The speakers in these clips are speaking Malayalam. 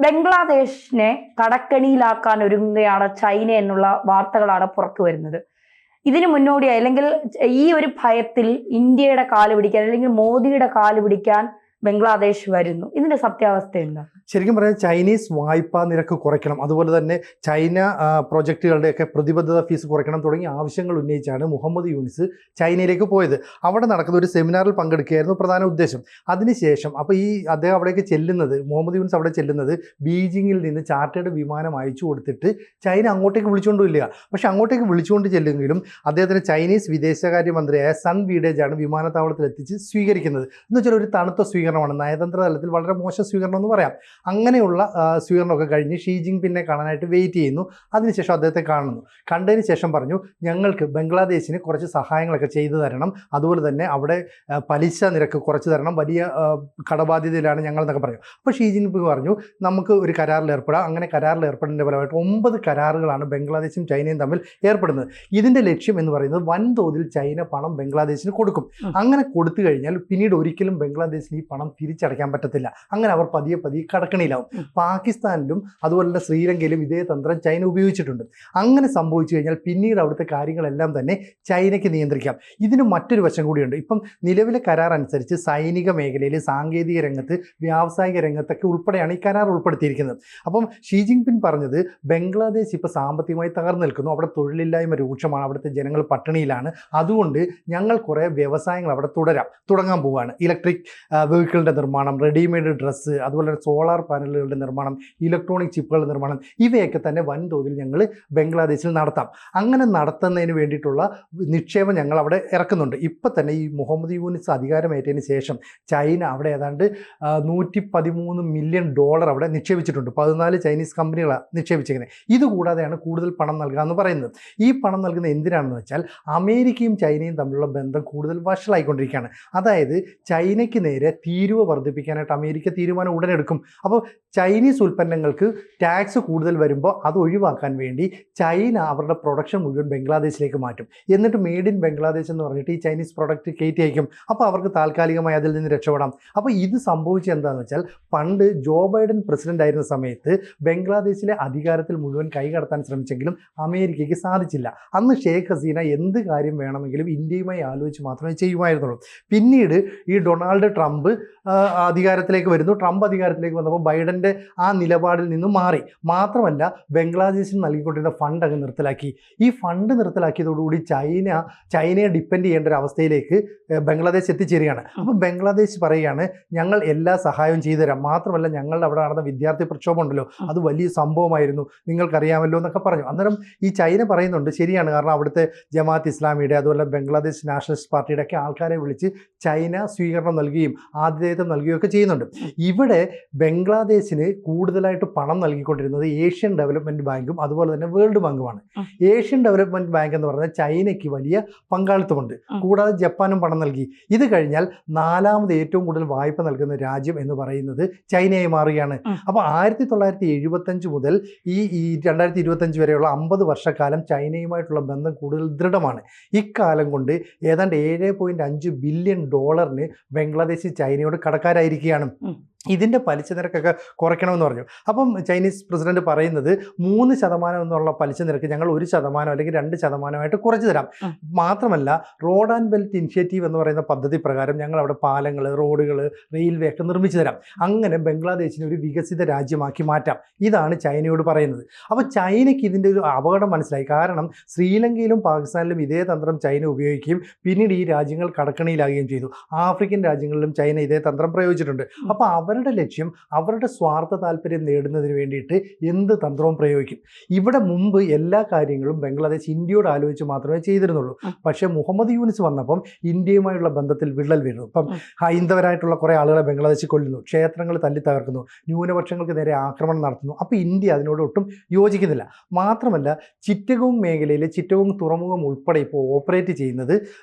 ബംഗ്ലാദേശിനെ കടക്കണിയിലാക്കാൻ ഒരുങ്ങുകയാണ് ചൈന എന്നുള്ള വാർത്തകളാണ് പുറത്തു വരുന്നത്. ഇതിന് മുന്നോടിയായി അല്ലെങ്കിൽ ഈ ഒരു ഭയത്തിൽ ഇന്ത്യയുടെ കാല് പിടിക്കാൻ അല്ലെങ്കിൽ മോദിയുടെ കാല് പിടിക്കാൻ ബംഗ്ലാദേശ് വരുന്നു. ഇതിന്റെ സത്യാവസ്ഥ എന്താ? ശരിക്കും പറഞ്ഞാൽ ചൈനീസ് വായ്പാ നിരക്ക് കുറയ്ക്കണം, അതുപോലെ തന്നെ ചൈന പ്രൊജക്റ്റുകളുടെയൊക്കെ പ്രതിബദ്ധത ഫീസ് കുറയ്ക്കണം തുടങ്ങിയ ആവശ്യങ്ങൾ ഉന്നയിച്ചാണ് മുഹമ്മദ് യൂനിസ് ചൈനയിലേക്ക് പോയത്. അവിടെ നടക്കുന്ന ഒരു സെമിനാറിൽ പങ്കെടുക്കുകയായിരുന്നു പ്രധാന ഉദ്ദേശം. അതിനുശേഷം അദ്ദേഹം അവിടേക്ക് ചെല്ലുന്നത്, മുഹമ്മദ് യൂനിസ് അവിടെ ചെല്ലുന്നത് ബീജിങ്ങിൽ നിന്ന് ചാർട്ടേഡ് വിമാനം അയച്ചു കൊടുത്തിട്ട് ചൈന അങ്ങോട്ടേക്ക് വിളിച്ചുകൊണ്ടില്ല. പക്ഷെ അങ്ങോട്ടേക്ക് വിളിച്ചുകൊണ്ട് ചെല്ലുമെങ്കിലും അദ്ദേഹത്തിന് ചൈനീസ് വിദേശകാര്യമന്ത്രിയായ സൺ വീഡേജാണ് വിമാനത്താവളത്തിൽ എത്തിച്ച് സ്വീകരിക്കുന്നത്. എന്ന് വെച്ചാൽ ഒരു തണുത്ത സ്വീകരണമാണ്, നയതന്ത്ര തലത്തിൽ വളരെ മോശം സ്വീകരണം എന്ന് പറയാം. അങ്ങനെയുള്ള സ്വീകരണമൊക്കെ കഴിഞ്ഞ് ഷീ ജിങ് പിന്നെ കാണാനായിട്ട് വെയിറ്റ് ചെയ്യുന്നു. അതിനുശേഷം അദ്ദേഹത്തെ കാണുന്നു. കണ്ടതിന് ശേഷം പറഞ്ഞു, ഞങ്ങൾക്ക് ബംഗ്ലാദേശിന് കുറച്ച് സഹായങ്ങളൊക്കെ ചെയ്തു തരണം, അതുപോലെ തന്നെ അവിടെ പലിശ നിരക്ക് കുറച്ച് തരണം, വലിയ കടബാധ്യതയിലാണ് ഞങ്ങൾ എന്നൊക്കെ പറഞ്ഞു. അപ്പോൾ ഷീ ജിങ് പിങ് പറഞ്ഞു, നമുക്ക് ഒരു കരാറിൽ ഏർപ്പെടാം. അങ്ങനെ കരാറിൽ ഏർപ്പെടുന്നതിൻ്റെ ഫലമായിട്ട് 9 കരാറുകളാണ് ബംഗ്ലാദേശും ചൈനയും തമ്മിൽ ഏർപ്പെടുന്നത്. ഇതിൻ്റെ ലക്ഷ്യം എന്ന് പറയുന്നത് വൻതോതിൽ ചൈന പണം ബംഗ്ലാദേശിന് കൊടുക്കും. അങ്ങനെ കൊടുത്തു കഴിഞ്ഞാൽ പിന്നീട് ഒരിക്കലും ബംഗ്ലാദേശിന് ഈ പണം തിരിച്ചടയ്ക്കാൻ പറ്റത്തില്ല. അങ്ങനെ അവർ പതിയെ കടക്കണിയിലാവും. പാകിസ്ഥാനിലും അതുപോലെ തന്നെ ശ്രീലങ്കയിലും ഇതേ തന്ത്രം ചൈന ഉപയോഗിച്ചിട്ടുണ്ട്. അങ്ങനെ സംഭവിച്ചു കഴിഞ്ഞാൽ പിന്നീട് അവിടുത്തെ കാര്യങ്ങളെല്ലാം തന്നെ ചൈനയ്ക്ക് നിയന്ത്രിക്കാം. ഇതിന് മറ്റൊരു വശം കൂടിയുണ്ട്. ഇപ്പം നിലവിലെ കരാർ അനുസരിച്ച് സൈനിക മേഖലയിൽ, സാങ്കേതിക രംഗത്ത്, വ്യാവസായിക രംഗത്തൊക്കെ ഉൾപ്പെടെയാണ് ഈ കരാർ ഉൾപ്പെടുത്തിയിരിക്കുന്നത്. അപ്പം ഷീ ജിങ് പിങ് പറഞ്ഞത്, ബംഗ്ലാദേശ് ഇപ്പോൾ സാമ്പത്തികമായി തകർന്നു നിൽക്കുന്നു, അവിടെ തൊഴിലില്ലായ്മ രൂക്ഷമാണ്, അവിടുത്തെ ജനങ്ങൾ പട്ടിണിയിലാണ്, അതുകൊണ്ട് ഞങ്ങൾ കുറേ വ്യവസായങ്ങൾ അവിടെ തുടങ്ങാൻ പോവുകയാണ്. ഇലക്ട്രിക് വെഹിക്കിളിൻ്റെ നിർമ്മാണം, റെഡിമെയ്ഡ് ഡ്രസ്സ്, അതുപോലെ സോളാർ പാനലുകളുടെ നിർമ്മാണം, ഇലക്ട്രോണിക് ചിപ്പുകളുടെ നിർമ്മാണം, ഇവയൊക്കെ തന്നെ വൻതോതിൽ ഞങ്ങൾ ബംഗ്ലാദേശിൽ നടത്താം. അങ്ങനെ നടത്തുന്നതിന് വേണ്ടിയിട്ടുള്ള നിക്ഷേപം ഞങ്ങൾ അവിടെ ഇറക്കുന്നുണ്ട്. ഇപ്പം തന്നെ ഈ മുഹമ്മദ് യൂനിസ് അധികാരമേറ്റതിന് ശേഷം ചൈന അവിടെ ഏതാണ്ട് $113 മില്യൺ അവിടെ നിക്ഷേപിച്ചിട്ടുണ്ട്. 14 ചൈനീസ് കമ്പനികളാണ് നിക്ഷേപിച്ചിരിക്കുന്നത്. ഇതുകൂടാതെയാണ് കൂടുതൽ പണം നൽകാമെന്ന് പറയുന്നത്. ഈ പണം നൽകുന്നത് എന്തിനാണെന്ന് വെച്ചാൽ അമേരിക്കയും ചൈനയും തമ്മിലുള്ള ബന്ധം കൂടുതൽ വഷളായിക്കൊണ്ടിരിക്കുകയാണ്. അതായത് ചൈനയ്ക്ക് നേരെ തീരുവ വർദ്ധിപ്പിക്കാനായിട്ട് അമേരിക്ക തീരുമാനം ഉടനെടുക്കും. അപ്പോൾ ചൈനീസ് ഉൽപ്പന്നങ്ങൾക്ക് ടാക്സ് കൂടുതൽ വരുമ്പോൾ അത് ഒഴിവാക്കാൻ വേണ്ടി ചൈന അവരുടെ പ്രൊഡക്ഷൻ മുഴുവൻ ബംഗ്ലാദേശിലേക്ക് മാറ്റും. എന്നിട്ട് മെയ്ഡ് ഇൻ ബംഗ്ലാദേശ് എന്ന് പറഞ്ഞിട്ട് ഈ ചൈനീസ് പ്രൊഡക്റ്റ് കയറ്റി അയക്കും. അപ്പോൾ അവർക്ക് താൽക്കാലികമായി അതിൽ നിന്ന് രക്ഷപ്പെടാം. അപ്പോൾ ഇത് സംഭവിച്ചത് എന്താണെന്ന് വെച്ചാൽ, പണ്ട് ജോ ബൈഡൻ പ്രസിഡന്റ് ആയിരുന്ന സമയത്ത് ബംഗ്ലാദേശിലെ അധികാരത്തിൽ മുഴുവൻ കൈകടത്താൻ ശ്രമിച്ചെങ്കിലും അമേരിക്കയ്ക്ക് സാധിച്ചില്ല. അന്ന് ഷേഖ് ഹസീന എന്ത് കാര്യം വേണമെങ്കിലും ഇന്ത്യയുമായി ആലോചിച്ച് മാത്രമേ ചെയ്യുമായിരുന്നുള്ളൂ. പിന്നീട് ഈ ഡൊണാൾഡ് ട്രംപ് അധികാരത്തിലേക്ക് വരുന്നു. ട്രംപ് അധികാരത്തിലേക്ക് വന്നപ്പോൾ ബൈഡൻ്റെ ആ നിലപാടിൽ നിന്നും മാറി. മാത്രമല്ല, ബംഗ്ലാദേശിന് നൽകിക്കൊണ്ടിരുന്ന ഫണ്ട് അങ്ങ് നിർത്തലാക്കി. ഈ ഫണ്ട് നിർത്തലാക്കിയതോടുകൂടി ചൈനയെ ഡിപ്പെൻഡ് ചെയ്യേണ്ട ഒരു അവസ്ഥയിലേക്ക് ബംഗ്ലാദേശ് എത്തിച്ചേരുകയാണ്. അപ്പോൾ ബംഗ്ലാദേശ് പറയുകയാണ്, ഞങ്ങൾ എല്ലാ സഹായവും ചെയ്തു തരാം, മാത്രമല്ല ഞങ്ങളുടെ അവിടെ നടന്ന വിദ്യാർത്ഥി പ്രക്ഷോഭം ഉണ്ടല്ലോ, അത് വലിയ സംഭവമായിരുന്നു, നിങ്ങൾക്കറിയാമല്ലോ എന്നൊക്കെ പറഞ്ഞു. അന്നേരം ഈ ചൈന പറയുന്നുണ്ട്, ശരിയാണ്, കാരണം അവിടുത്തെ ജമാഅത്ത് ഇസ്ലാമിയുടെ അതുപോലെ ബംഗ്ലാദേശ് നാഷണലിസ്റ്റ് പാർട്ടിയുടെ ഒക്കെ ആൾക്കാരെ വിളിച്ച് ചൈന സ്വീകരണം നൽകുകയും ആതിഥേയത്വം നൽകുകയൊക്കെ ചെയ്യുന്നുണ്ട്. ഇവിടെ ബംഗ്ലാദേശിന് കൂടുതലായിട്ട് പണം നൽകിക്കൊണ്ടിരുന്നത് ഏഷ്യൻ ഡെവലപ്മെൻറ്റ് ബാങ്കും അതുപോലെ തന്നെ വേൾഡ് ബാങ്കുമാണ്. ഏഷ്യൻ ഡെവലപ്മെൻറ്റ് ബാങ്ക് എന്ന് പറഞ്ഞാൽ ചൈനയ്ക്ക് വലിയ പങ്കാളിത്തമുണ്ട്. കൂടാതെ ജപ്പാനും പണം നൽകി. ഇത് കഴിഞ്ഞാൽ 4ാമത് ഏറ്റവും കൂടുതൽ വായ്പ നൽകുന്ന രാജ്യം എന്ന് പറയുന്നത് ചൈനയായി മാറുകയാണ്. അപ്പോൾ 1975 മുതൽ ഈ 2025 വരെയുള്ള 50 വർഷക്കാലം ചൈനയുമായിട്ടുള്ള ബന്ധം കൂടുതൽ ദൃഢമാണ്. ഇക്കാലം കൊണ്ട് ഏതാണ്ട് $7.5 ബില്യൺ ബംഗ്ലാദേശ് ചൈനയോട് കടക്കാരായിരിക്കുകയാണ്. ഇതിൻ്റെ പലിശ നിരക്കൊക്കെ കുറയ്ക്കണമെന്ന് പറഞ്ഞു. അപ്പം ചൈനീസ് പ്രസിഡന്റ് പറയുന്നത് 3% എന്നുള്ള പലിശ നിരക്ക് ഞങ്ങൾ 1% അല്ലെങ്കിൽ 2% കുറച്ച് തരാം. മാത്രമല്ല, റോഡ് ആൻഡ് ബെൽറ്റ് ഇനിഷ്യേറ്റീവ് എന്ന് പറയുന്ന പദ്ധതി പ്രകാരം ഞങ്ങൾ അവിടെ പാലങ്ങൾ, റോഡുകൾ, റെയിൽവേ ഒക്കെ നിർമ്മിച്ചു തരാം. അങ്ങനെ ബംഗ്ലാദേശിനെ ഒരു വികസിത രാജ്യമാക്കി മാറ്റാം. ഇതാണ് ചൈനയോട് പറയുന്നത്. അപ്പോൾ ചൈനയ്ക്ക് ഇതിൻ്റെ ഒരു അപകടം മനസ്സിലായി. കാരണം ശ്രീലങ്കയിലും പാകിസ്ഥാനിലും ഇതേ തന്ത്രം ചൈന ഉപയോഗിക്കുകയും പിന്നീട് ഈ രാജ്യങ്ങൾ കടക്കണിയിലാകുകയും ചെയ്തു. ആഫ്രിക്കൻ രാജ്യങ്ങളിലും ചൈന ഇതേ തന്ത്രം പ്രയോഗിച്ചിട്ടുണ്ട്. അപ്പോൾ അവരുടെ ലക്ഷ്യം അവരുടെ സ്വാർത്ഥ താല്പര്യം നേടുന്നതിന് വേണ്ടിയിട്ട് എന്ത് തന്ത്രവും പ്രയോഗിക്കും. ഇവിടെ മുമ്പ് എല്ലാ കാര്യങ്ങളും ബംഗ്ലാദേശ് ഇന്ത്യയോട് ആലോചിച്ച് മാത്രമേ ചെയ്തിരുന്നുള്ളൂ. പക്ഷേ മുഹമ്മദ് യൂനിസ് വന്നപ്പം ഇന്ത്യയുമായുള്ള ബന്ധത്തിൽ വിള്ളൽ വീഴുന്നു. ഇപ്പം ഹൈന്ദവരായിട്ടുള്ള കുറേ ആളുകളെ ബംഗ്ലാദേശിൽ കൊല്ലുന്നു, ക്ഷേത്രങ്ങൾ തല്ലി തകർക്കുന്നു, ന്യൂനപക്ഷങ്ങൾക്ക് നേരെ ആക്രമണം നടത്തുന്നു. അപ്പോൾ ഇന്ത്യ അതിനോട് ഒട്ടും യോജിക്കുന്നില്ല. മാത്രമല്ല, ചിറ്റഗോങ് മേഖലയിലെ ചിറ്റഗോങ് തുറമുഖം ഉൾപ്പെടെ ഇപ്പോൾ ഓപ്പറേറ്റ് ചെയ്യുന്നത്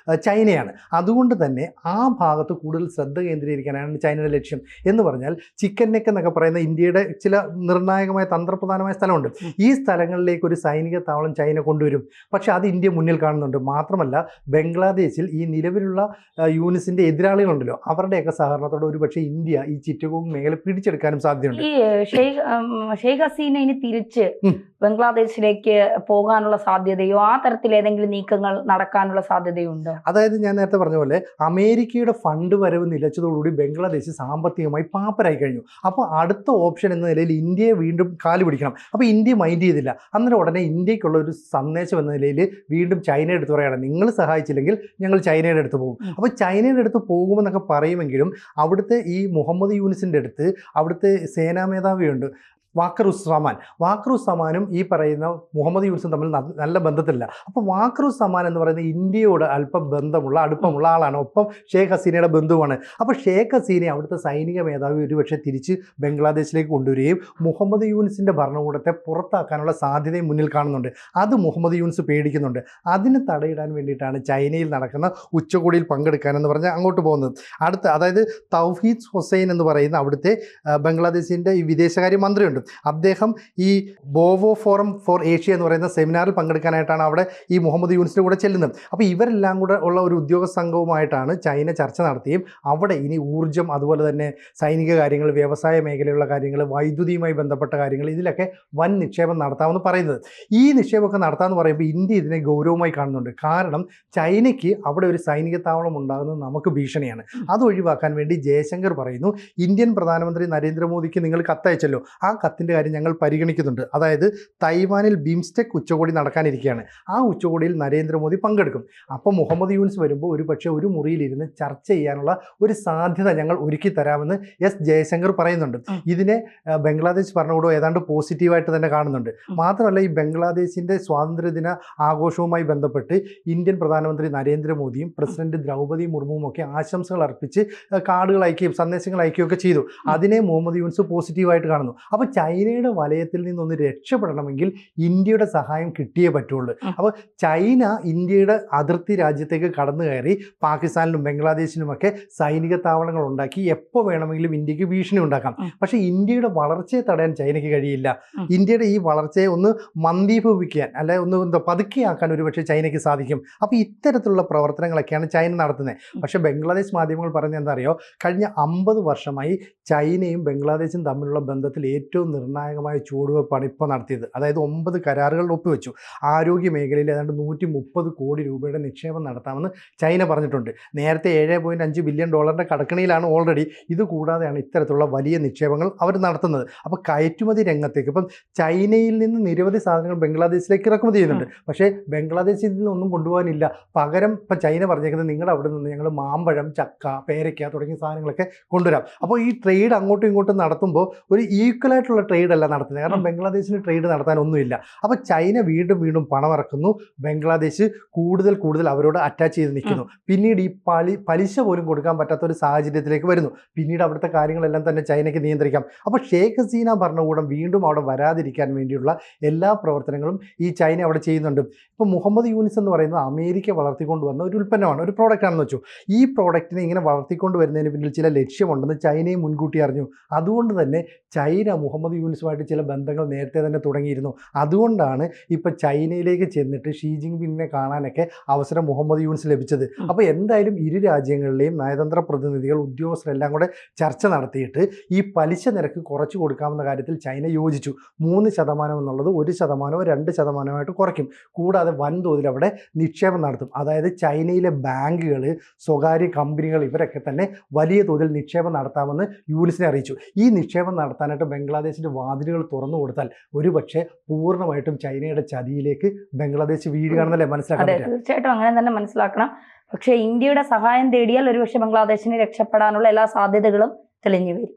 ചൈനയാണ്. അതുകൊണ്ട് തന്നെ ആ ഭാഗത്ത് കൂടുതൽ ശ്രദ്ധ കേന്ദ്രീകരിക്കാനാണ് ചൈനയുടെ ലക്ഷ്യം എന്ന് പറഞ്ഞാൽ ചിക്കൻ നെക്ക് എന്നൊക്കെ പറയുന്ന ഇന്ത്യയുടെ ചില നിർണായകമായ തന്ത്രപ്രധാനമായ സ്ഥലമുണ്ട്. ഈ സ്ഥലങ്ങളിലേക്ക് ഒരു സൈനിക താവളം ചൈന കൊണ്ടുവരും. പക്ഷെ അത് ഇന്ത്യ മുന്നിൽ കാണുന്നുണ്ട്. മാത്രമല്ല ബംഗ്ലാദേശിൽ ഈ നിലവിലുള്ള യൂനിസിന്റെ എതിരാളികളുണ്ടല്ലോ, അവരുടെയൊക്കെ സഹകരണത്തോടെ ഒരുപക്ഷെ ഇന്ത്യ ഈ ചിറ്റഗോങ് മേഖല പിടിച്ചെടുക്കാനും സാധ്യതയുണ്ട്. ഈ ഷെയ്ഖ് ഹസീന ഇനി തിരിച്ച് ബംഗ്ലാദേശിലേക്ക് പോകാനുള്ള സാധ്യതയോ ആ തരത്തിൽ ഏതെങ്കിലും നീക്കങ്ങൾ നടക്കാനുള്ള സാധ്യതയോ ഉണ്ടോ? അതായത് ഞാൻ നേരത്തെ പറഞ്ഞ പോലെ അമേരിക്കയുടെ ഫണ്ട് വരവ് നിലച്ചതോടുകൂടി ബംഗ്ലാദേശ് സാമ്പത്തികമായി പാപ്പരായി കഴിഞ്ഞു. അപ്പോൾ അടുത്ത ഓപ്ഷൻ എന്ന നിലയിൽ ഇന്ത്യയെ വീണ്ടും കാല് പിടിക്കണം. അപ്പോൾ ഇന്ത്യ മൈൻഡ് ചെയ്തില്ല. അന്നേരം ഉടനെ ഇന്ത്യക്കുള്ള ഒരു സന്ദേശം എന്ന നിലയിൽ വീണ്ടും ചൈനയുടെ അടുത്ത് പറയുകയാണ്, നിങ്ങൾ സഹായിച്ചില്ലെങ്കിൽ ഞങ്ങൾ ചൈനയുടെ അടുത്ത് പോകും. അപ്പോൾ ചൈനയുടെ അടുത്ത് പോകുമെന്നൊക്കെ പറയുമെങ്കിലും അവിടുത്തെ ഈ മുഹമ്മദ് യൂനിസിൻ്റെ അടുത്ത് അവിടുത്തെ സേനാ മേധാവിയുണ്ട് വാക്കറുസ്സമാനും ഈ പറയുന്ന മുഹമ്മദ് യൂനിസും തമ്മിൽ നല്ല ബന്ധത്തില്ല. അപ്പോൾ വാക്കറുസ്സമാൻ എന്ന് പറയുന്ന ഇന്ത്യയോട് അല്പം അടുപ്പമുള്ള ആളാണ്. ഒപ്പം ഷേഖ് ഹസീനയുടെ ബന്ധുവാണ്. അപ്പോൾ ഷേഖ് ഹസീനെ അവിടുത്തെ സൈനിക മേധാവി ഒരുപക്ഷെ തിരിച്ച് ബംഗ്ലാദേശിലേക്ക് കൊണ്ടുവരികയും മുഹമ്മദ് യൂനിസിൻ്റെ ഭരണകൂടത്തെ പുറത്താക്കാനുള്ള സാധ്യതയും മുന്നിൽ കാണുന്നുണ്ട്. അത് മുഹമ്മദ് യൂനിസ് പേടിക്കുന്നുണ്ട്. അതിന് തടയിടാൻ വേണ്ടിയിട്ടാണ് ചൈനയിൽ നടക്കുന്ന ഉച്ചകോടിയിൽ പങ്കെടുക്കാനെന്ന് പറഞ്ഞ് അങ്ങോട്ട് പോകുന്നത്. അതായത് തൗഹീദ് ഹുസൈൻ എന്ന് പറയുന്ന അവിടുത്തെ ബംഗ്ലാദേശിൻ്റെ ഈ വിദേശകാര്യ മന്ത്രിയുണ്ട്. അദ്ദേഹം ഈ ബോവോ ഫോറം ഫോർ ഏഷ്യ എന്ന് പറയുന്ന സെമിനാറിൽ പങ്കെടുക്കാനായിട്ടാണ് അവിടെ ഈ മുഹമ്മദ് യൂനിസിൻ്റെ കൂടെ ചെല്ലുന്നത്. അപ്പോൾ ഇവരെല്ലാം കൂടെ ഉള്ള ഒരു ഉദ്യോഗ സംഘവുമായിട്ടാണ് ചൈന ചർച്ച നടത്തുകയും അവിടെ ഇനി ഊർജ്ജം, അതുപോലെ തന്നെ സൈനിക കാര്യങ്ങൾ, വ്യവസായ മേഖലയിലുള്ള കാര്യങ്ങൾ, വൈദ്യുതിയുമായി ബന്ധപ്പെട്ട കാര്യങ്ങൾ, ഇതിലൊക്കെ വൻ നിക്ഷേപം നടത്താമെന്ന് പറയുന്നത്. ഈ നിക്ഷേപമൊക്കെ നടത്താമെന്ന് പറയുമ്പോൾ ഇന്ത്യ ഇതിനെ ഗൗരവമായി കാണുന്നുണ്ട്. കാരണം ചൈനയ്ക്ക് അവിടെ ഒരു സൈനിക താവളം ഉണ്ടാകുന്നത് നമുക്ക് ഭീഷണിയാണ്. അത് ഒഴിവാക്കാൻ വേണ്ടി ജയശങ്കർ പറയുന്നു, ഇന്ത്യൻ പ്രധാനമന്ത്രി നരേന്ദ്രമോദിക്ക് നിങ്ങൾ കത്തയച്ചല്ലോ, ആ കത്തിൻ്റെ കാര്യം ഞങ്ങൾ പരിഗണിക്കുന്നുണ്ട്. അതായത് തൈവാനിൽ ബിംസ്റ്റെക് ഉച്ചകോടി നടക്കാനിരിക്കുകയാണ്. ആ ഉച്ചകോടിയിൽ നരേന്ദ്രമോദി പങ്കെടുക്കും. അപ്പോൾ മുഹമ്മദ് യൂനിസ് വരുമ്പോൾ ഒരുപക്ഷെ ഒരു മുറിയിലിരുന്ന് ചർച്ച ചെയ്യാനുള്ള ഒരു സാധ്യത ഞങ്ങൾ ഒരുക്കി തരാമെന്ന് ജയശങ്കർ പറയുന്നുണ്ട്. ഇതിനെ ബംഗ്ലാദേശ് ഭരണകൂടം ഏതാണ്ട് പോസിറ്റീവായിട്ട് തന്നെ കാണുന്നുണ്ട്. മാത്രമല്ല ഈ ബംഗ്ലാദേശിൻ്റെ സ്വാതന്ത്ര്യദിന ആഘോഷവുമായി ബന്ധപ്പെട്ട് ഇന്ത്യൻ പ്രധാനമന്ത്രി നരേന്ദ്രമോദിയും പ്രസിഡന്റ് ദ്രൗപദി മുർമുവും ഒക്കെ ആശംസകൾ അർപ്പിച്ച് കാർഡുകൾ അയക്കുകയും സന്ദേശങ്ങൾ അയക്കുകയൊക്കെ ചെയ്തു. അതിനെ മുഹമ്മദ് യൂനിസ് പോസിറ്റീവായിട്ട് കാണുന്നു. അപ്പോൾ ചൈനയുടെ വലയത്തിൽ നിന്നൊന്ന് രക്ഷപ്പെടണമെങ്കിൽ ഇന്ത്യയുടെ സഹായം കിട്ടിയേ പറ്റുള്ളൂ. അപ്പോൾ ചൈന ഇന്ത്യയുടെ അതിർത്തി രാജ്യത്തേക്ക് കടന്നു കയറി പാകിസ്ഥാനിലും ബംഗ്ലാദേശിലുമൊക്കെ സൈനിക താവളങ്ങൾ ഉണ്ടാക്കി എപ്പോൾ വേണമെങ്കിലും ഇന്ത്യക്ക് ഭീഷണി ഉണ്ടാക്കാം. പക്ഷേ ഇന്ത്യയുടെ വളർച്ചയെ തടയാൻ ചൈനയ്ക്ക് കഴിയില്ല. ഇന്ത്യയുടെ ഈ വളർച്ചയെ ഒന്ന് മന്ദീഭവിക്കാൻ, അല്ലെ ഒന്ന് പതുക്കെയാക്കാൻ ഒരുപക്ഷെ ചൈനയ്ക്ക് സാധിക്കും. അപ്പോൾ ഇത്തരത്തിലുള്ള പ്രവർത്തനങ്ങളൊക്കെയാണ് ചൈന നടത്തുന്നത്. പക്ഷേ ബംഗ്ലാദേശ് മാധ്യമങ്ങൾ പറയുന്നത് എന്താ അറിയോ, കഴിഞ്ഞ 50 വർഷമായി ചൈനയും ബംഗ്ലാദേശും തമ്മിലുള്ള ബന്ധത്തിൽ ഏറ്റവും നിർണായകമായ ചുവടുവെപ്പാണ് ഇപ്പോൾ നടത്തിയത്. അതായത് 9 കരാറുകൾ ഒപ്പുവെച്ചു. ആരോഗ്യ മേഖലയിൽ ഏതാണ്ട് 130 കോടി രൂപയുടെ നിക്ഷേപം നടത്താമെന്ന് ചൈന പറഞ്ഞിട്ടുണ്ട്. നേരത്തെ $7.5 ബില്യൺ കടക്കണിയിലാണ് ഓൾറെഡി. ഇത് കൂടാതെയാണ് ഇത്തരത്തിലുള്ള വലിയ നിക്ഷേപങ്ങൾ അവർ നടത്തുന്നത്. അപ്പോൾ കയറ്റുമതി രംഗത്തേക്ക് ഇപ്പം ചൈനയിൽ നിന്ന് നിരവധി സാധനങ്ങൾ ബംഗ്ലാദേശിലേക്ക് ഇറക്കുമതി ചെയ്യുന്നുണ്ട്. പക്ഷേ ബംഗ്ലാദേശിൽ നിന്നൊന്നും കൊണ്ടുപോകാനില്ല. പകരം ഇപ്പം ചൈന പറഞ്ഞേക്കുന്നത് നിങ്ങളുടെ അവിടെ നിന്ന് ഞങ്ങൾ മാമ്പഴം, ചക്ക, പേരയ്ക്ക തുടങ്ങിയ സാധനങ്ങളൊക്കെ കൊണ്ടുവരാം. അപ്പോൾ ഈ ട്രേഡ് അങ്ങോട്ടും ഇങ്ങോട്ടും നടത്തുമ്പോൾ ഒരു ഈക്വലായിട്ടുള്ള ട്രേഡ് അല്ല നടത്തുന്നത്. കാരണം ബംഗ്ലാദേശിന് ട്രേഡ് നടത്താനൊന്നുമില്ല. അപ്പോൾ ചൈന വീണ്ടും പണം ഇറക്കുന്നു. ബംഗ്ലാദേശ് കൂടുതൽ അവരോട് അറ്റാച്ച് ചെയ്ത് നിൽക്കുന്നു. പിന്നീട് ഈ പലിശ പോലും കൊടുക്കാൻ പറ്റാത്ത ഒരു സാഹചര്യത്തിലേക്ക് വരുന്നു. പിന്നീട് അവിടുത്തെ കാര്യങ്ങളെല്ലാം തന്നെ ചൈനയ്ക്ക് നിയന്ത്രിക്കാം. അപ്പോൾ ഷേഖ് ഹസീന ഭരണകൂടം വീണ്ടും അവിടെ വരാതിരിക്കാൻ വേണ്ടിയുള്ള എല്ലാ പ്രവർത്തനങ്ങളും ഈ ചൈന അവിടെ ചെയ്യുന്നുണ്ട്. ഇപ്പോൾ മുഹമ്മദ് യൂനിസ് എന്ന് പറയുന്നത് അമേരിക്ക വളർത്തിക്കൊണ്ടുവന്ന ഒരു ഉൽപ്പന്നമാണ്, ഒരു പ്രോഡക്റ്റ് ആണെന്ന് വെച്ചു. ഈ പ്രോഡക്റ്റിനെ ഇങ്ങനെ വളർത്തിക്കൊണ്ട് വരുന്നതിന് പിന്നിൽ ചില ലക്ഷ്യമുണ്ടെന്ന് ചൈനയും മുൻകൂട്ടി അറിഞ്ഞു. അതുകൊണ്ട് തന്നെ ചൈന മുഹമ്മദ് യൂനിസുമായിട്ട് ചില ബന്ധങ്ങൾ നേരത്തെ തന്നെ തുടങ്ങിയിരുന്നു. അതുകൊണ്ടാണ് ഇപ്പോൾ ചൈനയിലേക്ക് ചെന്നിട്ട് ഷീ ജിൻപിങ്ങിനെ കാണാനൊക്കെ അവസരം മുഹമ്മദ് യൂനിസ് ലഭിച്ചത്. അപ്പോൾ എന്തായാലും ഇരു രാജ്യങ്ങളിലെയും നയതന്ത്ര പ്രതിനിധികൾ, ഉദ്യോഗസ്ഥരെല്ലാം കൂടെ ചർച്ച നടത്തിയിട്ട് ഈ പലിശ നിരക്ക് കുറച്ച് കൊടുക്കാമെന്ന കാര്യത്തിൽ ചൈന യോജിച്ചു. 3% എന്നുള്ളത് 1%, 2% കുറയ്ക്കും. കൂടാതെ വൻതോതിൽ അവിടെ നിക്ഷേപം നടത്തും. അതായത് ചൈനയിലെ ബാങ്കുകൾ, സ്വകാര്യ കമ്പനികൾ, ഇവരൊക്കെ തന്നെ വലിയ തോതിൽ നിക്ഷേപം നടത്താമെന്ന് യൂനിസിനെ അറിയിച്ചു. ഈ നിക്ഷേപം നടത്താനായിട്ട് ബംഗ്ലാദേശിൻ്റെ വാതിലുകൾ തുറന്നു കൊടുത്താൽ ഒരുപക്ഷെ പൂർണ്ണമായിട്ടും ചൈനയുടെ ചതിയിലേക്ക് ബംഗ്ലാദേശ് വീഴുകയാണെന്നല്ലേ മനസ്സിലാക്കാൻ പറ്റുക? തീർച്ചയായിട്ടും അങ്ങനെ തന്നെ മനസ്സിലാക്കണം. പക്ഷേ ഇന്ത്യയുടെ സഹായം തേടിയാൽ ഒരുപക്ഷെ ബംഗ്ലാദേശിന് രക്ഷപ്പെടാനുള്ള എല്ലാ സാധ്യതകളും തെളിഞ്ഞു വരും.